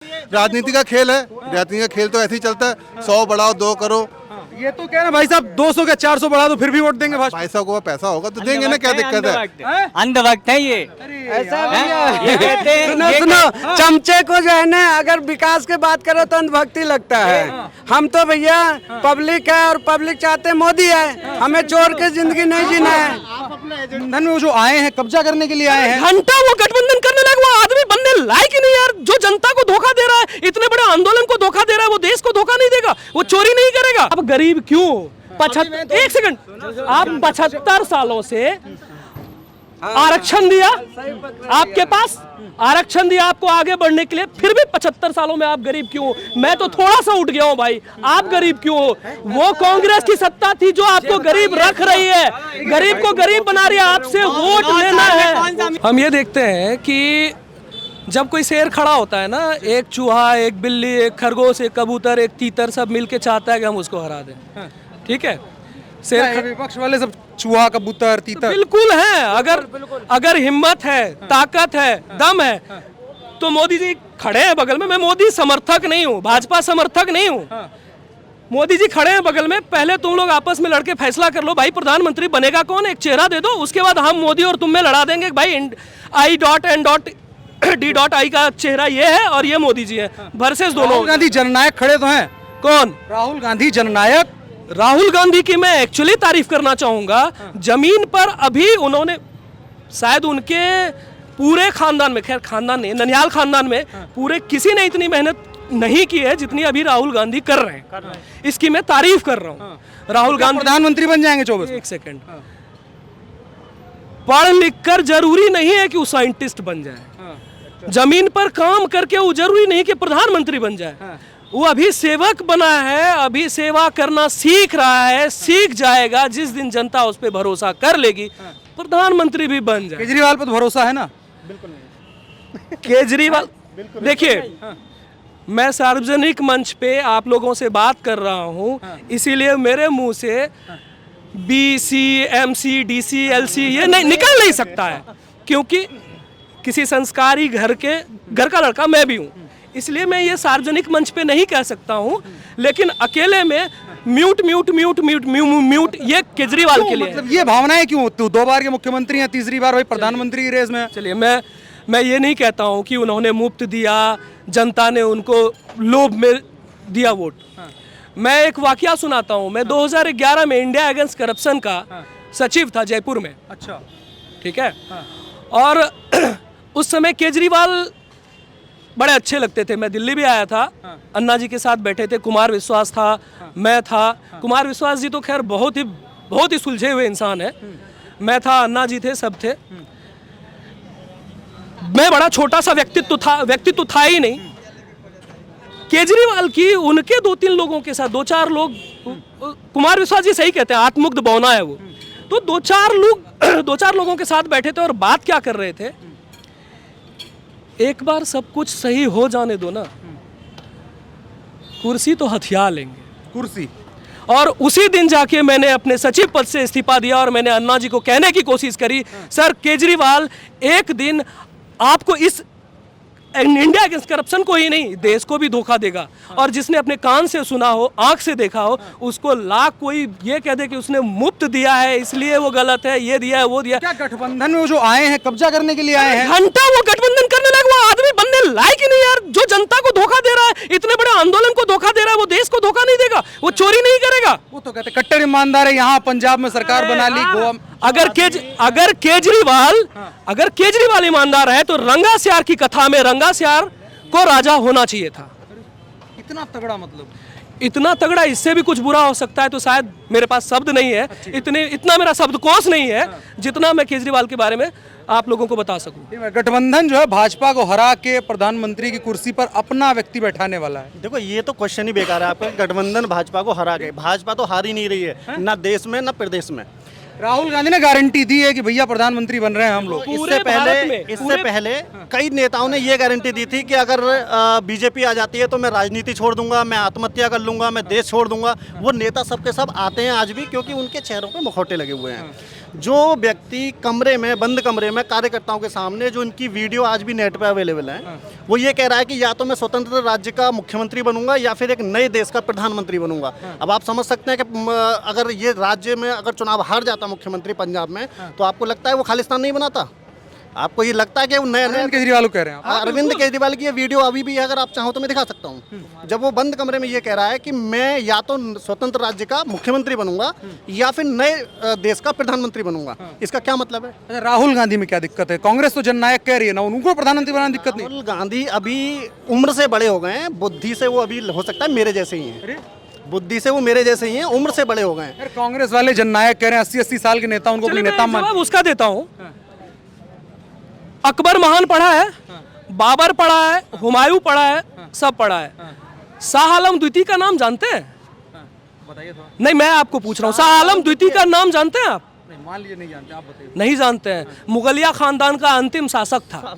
राजनीति का खेल है, राजनीति का खेल तो ऐसे ही चलता है, 100 बढ़ाओ 2 करो। ये तो कह रहे भाई साहब 200 का 400 बढ़ा दो फिर भी वोट देंगे भाजपा। भाई साहब को पैसा होगा तो देंगे ना, क्या दिक्कत है? अंधभक्त है ये। ऐसा ये कहते हैं सुनो सुनो, चमचे को जो है ना अगर विकास की बात करो तो अंधभक्ति लगता है। हम तो भैया पब्लिक है और पब्लिक चाहते मोदी है, हमें चोर के जिंदगी नहीं जीना है। गठबंधन में वो जो आए हैं कब्जा करने के लिए आए हैं, घंटा वो गठबंधन करने लगे, वो आदमी बनने लायक ही नहीं यार। जो जनता को धोखा दे रहा है, इतने बड़े आंदोलन को धोखा दे रहा है, वो देश को धोखा नहीं देगा, वो चोरी नहीं करेगा। अब गरीब क्यों एक सेकंड, आप 75 सालों से आरक्षण दिया, आपके पास आरक्षण दिया आपको आगे बढ़ने के लिए, फिर भी 75 सालों में आप गरीब क्यों हो? मैं तो थोड़ा सा उठ गया हूं भाई, आप गरीब क्यों हो? वो कांग्रेस की सत्ता थी जो आपको गरीब रख रही है, गरीब को गरीब बना रही है, आपसे वोट लेना है। हम ये देखते हैं कि जब कोई शेर खड़ा होता है ना, एक चूहा, एक बिल्ली, एक खरगोश, एक कबूतर, एक तीतर, सब मिलके चाहता है कि हम उसको हरा दें। ठीक है, शेर विपक्ष वाले सब चूहा कबूतर तीतर बिल्कुल है। अगर हिम्मत है, ताकत है, दम है, तो मोदी जी खड़े हैं बगल में। मैं मोदी समर्थक नहीं हूँ, भाजपा समर्थक नहीं हूँ। मोदी जी खड़े हैं बगल में, पहले तुम लोग आपस में लड़के फैसला कर लो भाई प्रधानमंत्री बनेगा कौन, एक चेहरा दे दो, उसके बाद हम मोदी और तुम में लड़ा देंगे भाई I.N.D.I का चेहरा ये है और ये मोदी जी है, वर्सेस दोनों। राहुल गांधी जननायक खड़े तो हैं। कौन? राहुल गांधी जननायक। राहुल गांधी की मैं एक्चुअली तारीफ करना चाहूंगा। जमीन पर अभी उन्होंने शायद उनके पूरे खानदान में, खैर खानदान नहीं, ननिहाल खानदान में पूरे किसी ने इतनी मेहनत नहीं की है जितनी अभी राहुल गांधी कर रहे हैं। इसकी मैं तारीफ कर रहा हूँ। राहुल गांधी प्रधानमंत्री बन जाएंगे 24। एक सेकंड, पढ़ लिख कर जरूरी नहीं है कि वो साइंटिस्ट बन जाए, जमीन पर काम करके वो जरूरी नहीं कि प्रधानमंत्री बन जाए। वो अभी सेवक बना है, अभी सेवा करना सीख रहा है, सीख जाएगा, जिस दिन जनता उस पर भरोसा कर लेगी प्रधानमंत्री भी बन जाए। केजरीवाल पर तो भरोसा है ना? बिल्कुल नहीं। केजरीवाल, देखिए मैं सार्वजनिक मंच पे आप लोगों से बात कर रहा हूँ, इसीलिए मेरे मुंह से BC, MC, DC, LC ये नहीं निकल नहीं सकता है, क्योंकि किसी संस्कारी घर का लड़का मैं भी हूँ, इसलिए मैं ये सार्वजनिक मंच पे नहीं कह सकता हूँ। लेकिन अकेले में म्यूट ये केजरीवाल के लिए। मतलब ये भावनाएं क्यों? तो 2 बार के मुख्यमंत्री हैं, तीसरी बार वही प्रधानमंत्री की रेस में। चलिए मैं ये नहीं कहता हूँ कि उन्होंने मुफ्त दिया, जनता ने उनको लोभ में दिया वोट। मैं एक वाकया सुनाता हूँ। मैं 2011 में इंडिया अगेंस्ट करप्शन का सचिव था जयपुर में। अच्छा, ठीक है। और उस समय केजरीवाल बड़े अच्छे लगते थे। मैं दिल्ली भी आया था, अन्ना जी के साथ बैठे थे, कुमार विश्वास था, मैं था। कुमार विश्वास जी तो खैर बहुत ही सुलझे हुए इंसान है। मैं था, अन्ना जी थे, सब थे। मैं बड़ा छोटा सा व्यक्तित्व था ही नहीं। केजरीवाल की उनके 2-3 लोगों के साथ, 2-4 लोग, कुमार विश्वास जी सही कहते हैं, आत्ममुग्ध बौना है वो, तो 2-4 लोगों के साथ बैठे थे और बात क्या कर रहे थे, एक बार सब कुछ सही हो जाने दो ना, कुर्सी तो हथिया लेंगे, कुर्सी। और उसी दिन जाके मैंने अपने सचिव पद से इस्तीफा दिया और मैंने अन्ना जी को कहने की कोशिश करी, सर केजरीवाल एक दिन आपको इस इंडिया अगेंस्ट करप्शन को ही नहीं, देश को भी धोखा देगा। और जिसने अपने कान से सुना हो, आंख से देखा हो, उसको लाख कोई ये कह दे कि उसने मुफ्त दिया है इसलिए वो गलत है, ये दिया है, वो दिया। क्या गठबंधन में वो जो आए हैं कब्जा करने के लिए आए हैं? घंटा वो गठबंधन करने लगे, वो आदमी बनने लायक ही नहीं यार। जो जनता को धोखा दे रहा है, इतने बड़े आंदोलन को धोखा दे रहा है, वो देश को धोखा नहीं देगा, वो चोरी नहीं करेगा। वो तो कहते कट्टर ईमानदार है, यहाँ पंजाब में सरकार बना ली, गोवा। अगर केजरीवाल ईमानदार है तो रंगास्यार की कथा में रंगास्यार को राजा होना चाहिए था। इतना तगड़ा, मतलब इतना तगड़ा, इससे भी कुछ बुरा हो सकता है तो शायद मेरे पास शब्द नहीं है, इतना मेरा शब्दकोश नहीं है जितना मैं केजरीवाल के बारे में आप लोगों को बता सकूं। गठबंधन जो है भाजपा को हरा के प्रधानमंत्री की कुर्सी पर अपना व्यक्ति बैठाने वाला है। देखो ये तो क्वेश्चन ही बेकार है आपका। गठबंधन भाजपा को हरा गए, भाजपा तो हार ही नहीं रही है, ना देश में ना प्रदेश में। राहुल गांधी ने गारंटी दी है कि भैया प्रधानमंत्री बन रहे हैं हम लोग। इससे पहले कई नेताओं ने ये गारंटी दी थी कि अगर बीजेपी आ जाती है तो मैं राजनीति छोड़ दूंगा, मैं आत्महत्या कर लूंगा, मैं देश छोड़ दूंगा। वो नेता सबके सब आते हैं आज भी, क्योंकि उनके चेहरों पे मुखौटे लगे हुए हैं। जो व्यक्ति कमरे में, बंद कमरे में कार्यकर्ताओं के सामने, जो इनकी वीडियो आज भी नेट पे अवेलेबल है, वो ये कह रहा है कि या तो मैं स्वतंत्र राज्य का मुख्यमंत्री बनूंगा या फिर एक नए देश का प्रधानमंत्री बनूंगा। अब आप समझ सकते हैं कि अगर ये राज्य में अगर चुनाव हार जाता मुख्यमंत्री पंजाब में, तो आपको लगता है वो खालिस्तान नहीं बनाता? आपको ये लगता है कि वो नया अरविंद केजरीवाल को कह रहे हैं आप? अरविंद केजरीवाल की ये वीडियो अभी भी है, अगर आप चाहो तो मैं दिखा सकता हूँ। जब वो बंद कमरे में ये कह रहा है कि मैं या तो स्वतंत्र राज्य का मुख्यमंत्री बनूंगा या फिर नए देश का प्रधानमंत्री बनूंगा। इसका क्या मतलब है? अच्छा, राहुल गांधी में क्या दिक्कत है? कांग्रेस तो जननायक कह रही है ना, उनको प्रधानमंत्री बनाने दिक्कत नहीं। राहुल गांधी अभी उम्र से बड़े हो गए हैं, बुद्धि से वो अभी हो सकता है मेरे जैसे ही हैं। बुद्धि से वो मेरे जैसे ही हैं, उम्र से बड़े हो गए हैं। यार कांग्रेस वाले जननायक कह रहे हैं 80-80 साल के नेता, उनको अपने नेता मान। जवाब उसका देता हूँ। अकबर महान पढ़ा है, बाबर पढ़ा है, हुमायूं पढ़ा है, सब पढ़ा है। शाह आलम द्वितीय का नाम जानते हैं? बताइए थोड़ा। नहीं, मैं आपको पूछ रहा हूँ, शाह आलम द्वितीय का नाम जानते हैं आप? नहीं, मान लीजिए नहीं जानते, आप बताइए। नहीं जानते हैं। मुगलिया खानदान का अंतिम शासक था,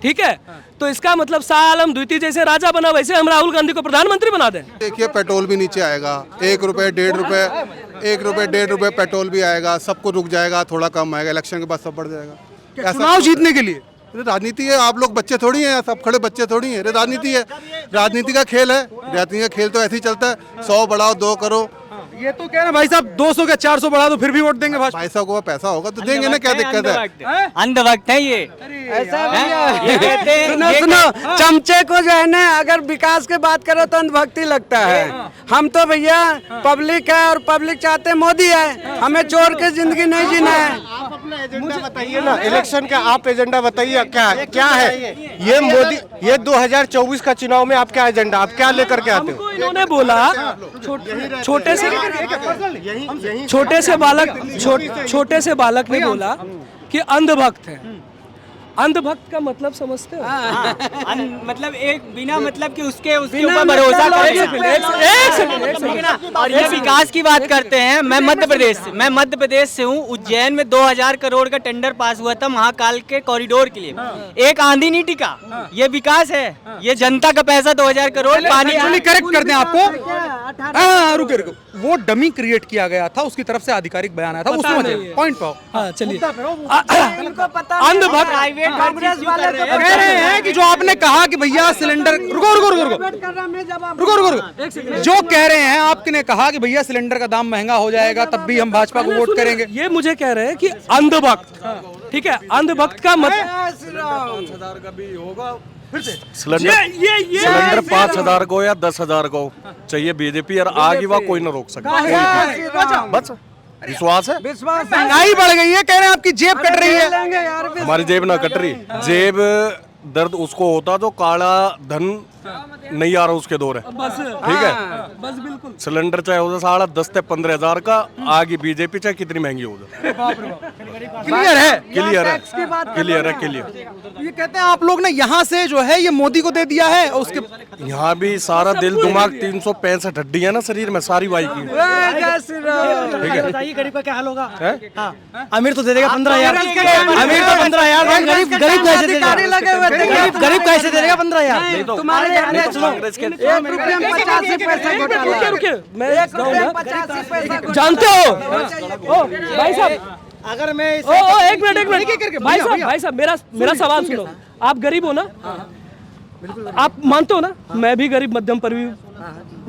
ठीक है? तो इसका मतलब शाह आलम द्वितीय जैसे राजा बना, वैसे हम राहुल गांधी को प्रधानमंत्री बना दें? देखिए पेट्रोल भी नीचे आएगा, 1 रुपये 1.5 रुपये, 1 रुपये 1.5 रुपये पेट्रोल भी आएगा, सब कुछ रुक जाएगा, थोड़ा कम आएगा, इलेक्शन के बाद सब बढ़ जाएगा। चुनाव जीतने के लिए ये राजनीति है, आप लोग बच्चे थोड़ी हैं, सब खड़े बच्चे थोड़ी हैं, राजनीति है, राजनीति का खेल है। राजनीति का खेल तो ऐसे ही चलता है, 100 बढ़ाओ 2 करो। ये तो कह रहे हैं भाई साहब 200 का 400 बढ़ा दो फिर भी वोट देंगे भाजपा। भाई साहब को पैसा होगा तो देंगे ना, क्या दिक्कत है? अंधभक्त है ये। ऐसा ये कहते हैं, सुनो ये सुनो, चमचे को जो है ना, अगर विकास की बात करो तो अंधभक्ति लगता है। हम तो भैया पब्लिक है और पब्लिक चाहते मोदी है, हमें चोर के जिंदगी नहीं जीना है। आप अपना एजेंडा बताइए ना, इलेक्शन का आप एजेंडा बताइए, क्या है ये मोदी, ये 2024 का चुनाव में आप क्या एजेंडा, आप क्या लेकर के आते हो? हमको इन्होंने बोला छोटे से बालक ने बोला कि अंधभक्त है। अंधभक्त का मतलब समझते हो? मतलब एक बिना मतलब कि उसके ऊपर भरोसा करें। और ये विकास की बात करते हैं। मैं मध्य प्रदेश से हूँ। उज्जैन में 2000 करोड़ का टेंडर पास हुआ था महाकाल के कॉरिडोर के लिए। एक आंधी नहीं टिका। ये विकास है, ये जनता का पैसा 2000 करोड़ पानी। करेक्ट कर दें आपको। हाँ रुको रुको, वो डमी क्रिएट किया गया था, उसकी तरफ से आधिकारिक बयान आया था, उसमें पॉइंट पाओ। हाँ चलिए। अंधभक्त कांग्रेस वाले तो कह रहे हैं कि जो आपने कहा कि भैया सिलेंडर, रुको, जो कह रहे हैं आपने कहा कि भैया सिलेंडर का दाम महंगा हो जाएगा तब भी हम भाजपा को वोट करेंगे। ये मुझे कह रहे हैं कि अंधभक्त, ठीक है? अंधभक्त का मतलब सिलेंडर 5000 को या 10,000 को चाहिए बीजेपी, और आगे वह कोई न रोक सकता। बस विश्वास है। महंगाई बढ़ गई है, कह रहे हैं आपकी जेब कट रही है। हमारी जेब ना कट रही, जेब दर्द उसको होता जो काला धन नहीं आ रहा उसके दौर है, ठीक है? बस बिल्कुल। सिलेंडर चाहे हो 10,500 से 15,000 का, आगे बीजेपी चाहे कितनी महंगी हो जाए। क्लियर है, क्लियर। ये कहते हैं आप लोग ने यहाँ से जो है ये मोदी को दे दिया है, और उसके यहाँ भी सारा दिल दिमाग 365 हड्डी है ना शरीर में, सारी वाई की। ठीक है, बताइए गरीब का क्या हाल होगा? अमीर तो दे देगा 15,000। अमीर तो 15,000, गरीब कैसे दे देगा? गरीब कैसे दे देगा 15,000? तुम्हारे कांग्रेस के जानते हो भाई साहब, अगर मैं एक मिनट भाई साहब, मेरा सवाल सुनो। आप गरीब हो ना? आप मानते हो ना? मैं भी गरीब मध्यम पर भी,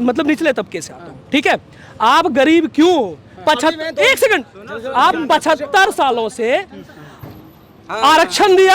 मतलब निचले तबके से आता हूँ, ठीक है? आप गरीब क्यों? एक सेकंड, आप 75 सालों से आरक्षण दिया,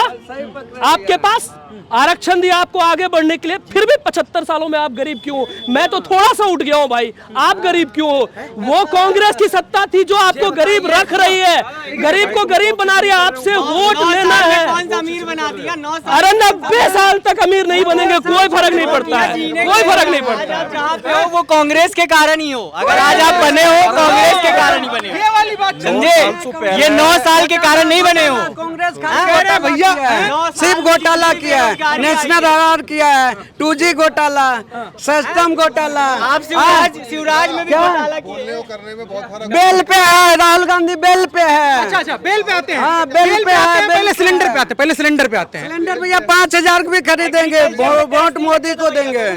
आपके पास आरक्षण दिया आपको आगे बढ़ने के लिए, फिर भी 75 सालों में आप गरीब क्यों? मैं तो थोड़ा सा उठ गया हूँ भाई, आप गरीब क्यों हो? वो कांग्रेस की सत्ता थी जो आपको गरीब रख रही है, गरीब को गरीब बना रही है। आपसे वोट लेना है। कौन सा अमीर बना दिया? 9 साल। अरे 90 साल तक अमीर नहीं बनेंगे, कोई फर्क नहीं पड़ता है, कोई फर्क नहीं पड़ता। जहाँ पे हो वो कांग्रेस के कारण ही हो। अगर आज आप बने हो कांग्रेस के कारण ही बने हो, ये वाली बात समझे? ये 9 साल के कारण नहीं बने हो। कांग्रेस भैया सिर्फ घोटाला किया है, नेशनल आधार किया है, 2G घोटाला, सिस्टम घोटाला। आप शिवराज में भी घोटाला किए। करने में बहुत फर्क बेल पे है, राहुल गांधी बेल पे है। अच्छा, बेल पे आते हैं। हाँ, बेल पे आते है, हैं, पहले सिलेंडर पे आते हैं, पहले सिलेंडर पे आते हैं। सिलेंडर भैया 5,000 भी खरीदेंगे, वोट मोदी को देंगे।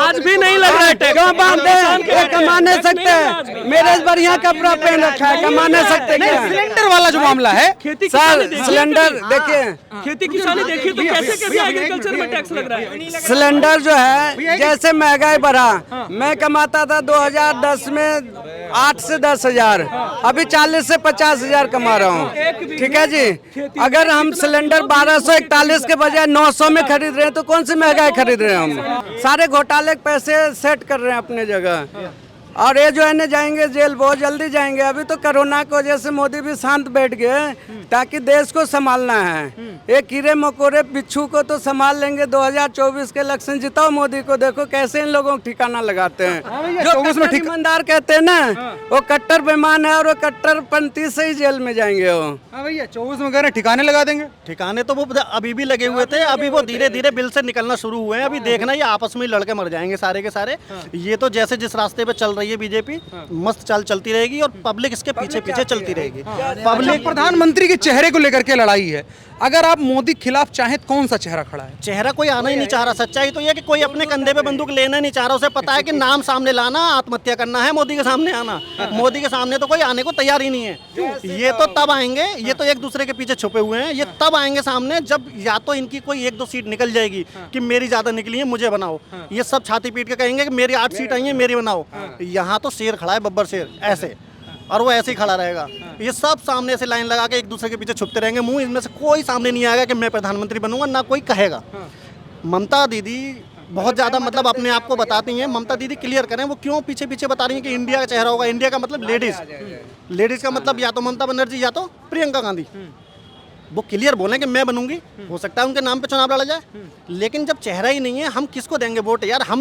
आज भी नहीं लग रहा है टैक्स। क्यों बांधे? ये कमा नहीं सकते, मेरे से बढ़िया कपड़ा पहन रखा है, कमा नहीं सकते क्या? सिलेंडर वाला जो मामला है, खेती सर किसानी देखिए, सिलेंडर देखिए, खेती किसानी देखिए तो कैसे कैसे एग्रीकल्चर में टैक्स लग रहा है। सिलेंडर जो है जैसे महंगाई बढ़ा, मैं कमाता था 2010 में 8 से 10,000, अभी 40 से 50,000 कमा रहा हूँ। ठीक है जी, अगर हम सिलेंडर 1241 के बजाय 900 में खरीद रहे हैं तो कौन सी महंगाई खरीद रहे हैं हम? सारे घोटाले के पैसे सेट कर रहे हैं अपने जगह, और ये जो है ना जाएंगे जेल, बहुत जल्दी जाएंगे। अभी तो कोरोना की वजह से मोदी भी शांत बैठ गए, ताकि देश को संभालना है। ये कीड़े मकोड़े बिच्छू को तो संभाल लेंगे। 2024 के इलेक्शन जिताओ मोदी को, देखो कैसे इन लोगों को ठिकाना लगाते हैं। जो कट्टर ईमानदार कहते हैं ना, वो कट्टर बेईमान है, और वो कट्टरपंथी से ही जेल में जाएंगे वो। हाँ भैया 24 में कह रहे ठिकाने लगा देंगे। ठिकाने तो वो अभी भी लगे हुए थे, अभी वो धीरे धीरे बिल से निकलना शुरू हुए हैं। अभी देखना ये आपस में ही लड़के मर जाएंगे सारे के सारे। ये तो जैसे जिस रास्ते पे चल रही है बीजेपी, मस्त चाल चलती रहेगी, और पब्लिक इसके पीछे पीछे चलती रहेगी। पब्लिक प्रधानमंत्री के चेहरे को लेकर के लड़ाई है। अगर आप मोदी खिलाफ चाहें तो कौन सा चेहरा खड़ा है? चेहरा कोई आना ही नहीं चाह रहा। सच्चाई तो ये कि कोई अपने कंधे पे बंदूक लेना नहीं चाह रहा। उसे पता है कि नाम सामने लाना, आत्महत्या करना है, मोदी के सामने आना। मोदी के सामने तो कोई आने को तैयार ही नहीं है। ये तो तब आएंगे, ये तो एक दूसरे के पीछे छुपे हुए हैं। ये तब आएंगे सामने जब या तो इनकी कोई 1-2 सीट निकल जाएगी कि मेरी ज्यादा निकली है, मुझे बनाओ। ये सब छाती पीट के कहेंगे कि मेरी 8 सीट आई है, मेरी बनाओ। यहाँ तो शेर खड़ा है, बब्बर शेर ऐसे, और वो ऐसे ही खड़ा रहेगा। ये सब सामने से लाइन लगा के एक दूसरे के पीछे छुपते रहेंगे। मुंह इनमें से कोई सामने नहीं आएगा कि मैं प्रधानमंत्री बनूंगा, ना कोई कहेगा। ममता दीदी बहुत ज़्यादा मतलब अपने आप को बताती हैं। ममता दीदी क्लियर करें वो क्यों पीछे पीछे बता रही हैं कि इंडिया का चेहरा होगा। इंडिया का मतलब लेडीज़, लेडीज़ का मतलब या तो ममता बनर्जी या तो प्रियंका गांधी। वो क्लियर बोलें कि मैं बनूंगी, हो सकता है उनके नाम पे चुनाव लड़ा जाए, लेकिन जब चेहरा ही नहीं है हम किसको देंगे वोट? यार हम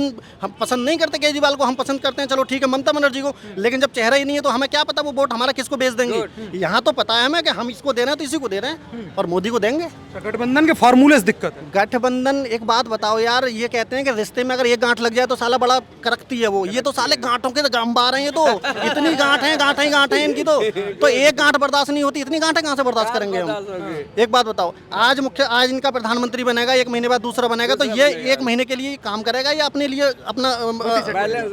पसंद नहीं करते केजरीवाल को, हम पसंद करते हैं चलो ठीक है ममता बनर्जी को, लेकिन जब चेहरा ही नहीं है तो हमें क्या पता वो वोट हमारा किसको बेच देंगे। यहाँ तो पता है हमें कि हम इसको दे रहे हैं तो इसी को दे रहे हैं, और मोदी को देंगे। गठबंधन के फॉर्मूले से दिक्कत है। गठबंधन, एक बात बताओ यार, ये कहते हैं कि रिश्ते में अगर एक गांठ लग जाए तो साला बड़ा करकती है वो। ये तो साले गांठों के अंबार हैं, ये तो इतनी गांठ है, गांठ है इनकी तो एक गांठ बर्दाश्त नहीं होती, इतनी गांठें कहाँ से बर्दाश्त करेंगे हम? एक बात बताओ, आज इनका प्रधानमंत्री बनेगा, 1 महीने बाद दूसरा बनेगा, तो ये 1 महीने के लिए काम करेगा या अपने लिए अपना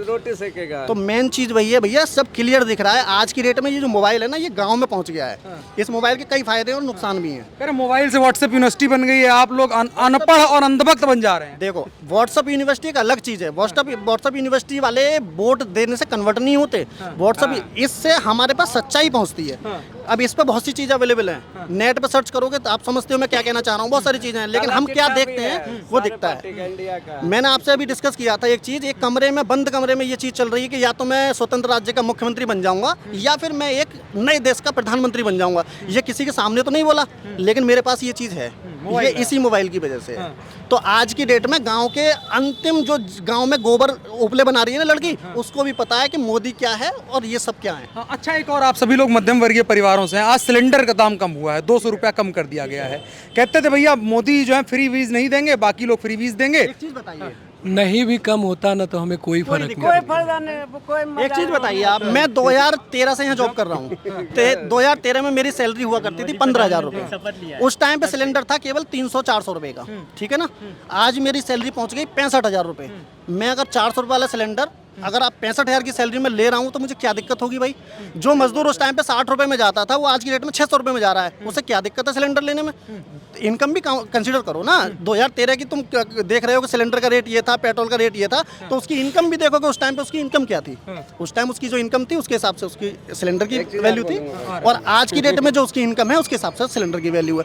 रोटी सेकेगा? तो मेन चीज वही है भैया, सब क्लियर दिख रहा है। आज की डेट में ये जो मोबाइल है ना, ये गांव में पहुंच गया है। इस मोबाइल के कई फायदे और नुकसान भी हैं। अरे मोबाइल से व्हाट्सएप यूनिवर्सिटी बन गई है, आप लोग अनपढ़ और अंधभक्त बन जा रहे हैं। देखो व्हाट्सएप यूनिवर्सिटी एक अलग चीज है। व्हाट्सएप यूनिवर्सिटी वाले वोट देने से कन्वर्ट नहीं होते। व्हाट्सएप इससे हमारे पास सच्चाई पहुंचती है। अब इस पे बहुत सी चीज़ अवेलेबल है, नेट पे सर्च करोगे तो आप समझते हो मैं क्या कहना चाह रहा हूँ। बहुत सारी चीज़ें हैं, लेकिन हम क्या देखते हैं वो दिखता है। मैंने आपसे अभी डिस्कस किया था एक चीज़, एक कमरे में, बंद कमरे में ये चीज़ चल रही है कि या तो मैं स्वतंत्र राज्य का मुख्यमंत्री बन जाऊंगा या फिर मैं एक नए देश का प्रधानमंत्री बन जाऊंगा। ये किसी के सामने तो नहीं बोला, लेकिन मेरे पास ये चीज़ है, ये इसी मोबाइल की वजह से है। तो आज की डेट में गांव के अंतिम जो गांव में गोबर उपले बना रही है ना लड़की, उसको भी पता है कि मोदी क्या है और ये सब क्या है। अच्छा, एक और, आप सभी लोग मध्यम वर्गीय परिवारों से हैं। आज सिलेंडर का दाम कम हुआ है, 200 रुपया कम कर दिया गया है। कहते थे भैया मोदी जो है फ्री वीज नहीं देंगे, बाकी लोग फ्री वीज देंगे। एक चीज बताइए, नहीं भी कम होता ना तो हमें कोई फर्क नहीं। एक चीज बताइए आप, मैं 2013 से यहाँ जॉब कर रहा हूँ। 2013 में मेरी सैलरी हुआ करती थी 15,000 रुपये। उस टाइम पे सिलेंडर था केवल 300-400 रुपये का, ठीक है ना। आज मेरी सैलरी पहुँच गई 65,000 रुपये। मैं अगर 400 रुपये वाला सिलेंडर अगर आप 65,000 की सैलरी में ले रहा हूँ तो मुझे क्या दिक्कत होगी भाई? जो मजदूर उस टाइम पे 60 रुपये में जाता था वो आज की डेट में 600 रुपये में जा रहा है, उसे क्या दिक्कत है सिलेंडर लेने में? इनकम भी कंसीडर करो ना। 2013 की तुम देख रहे हो कि सिलेंडर का रेट ये था, पेट्रोल का रेट ये था, तो उसकी इनकम भी देखोगे उस टाइम पे उसकी इनकम क्या थी। उस टाइम उसकी जो इनकम थी उसके हिसाब से उसकी सिलेंडर की वैल्यू थी, और आज की डेट में जो उसकी इनकम है उसके हिसाब से सिलेंडर की वैल्यू है।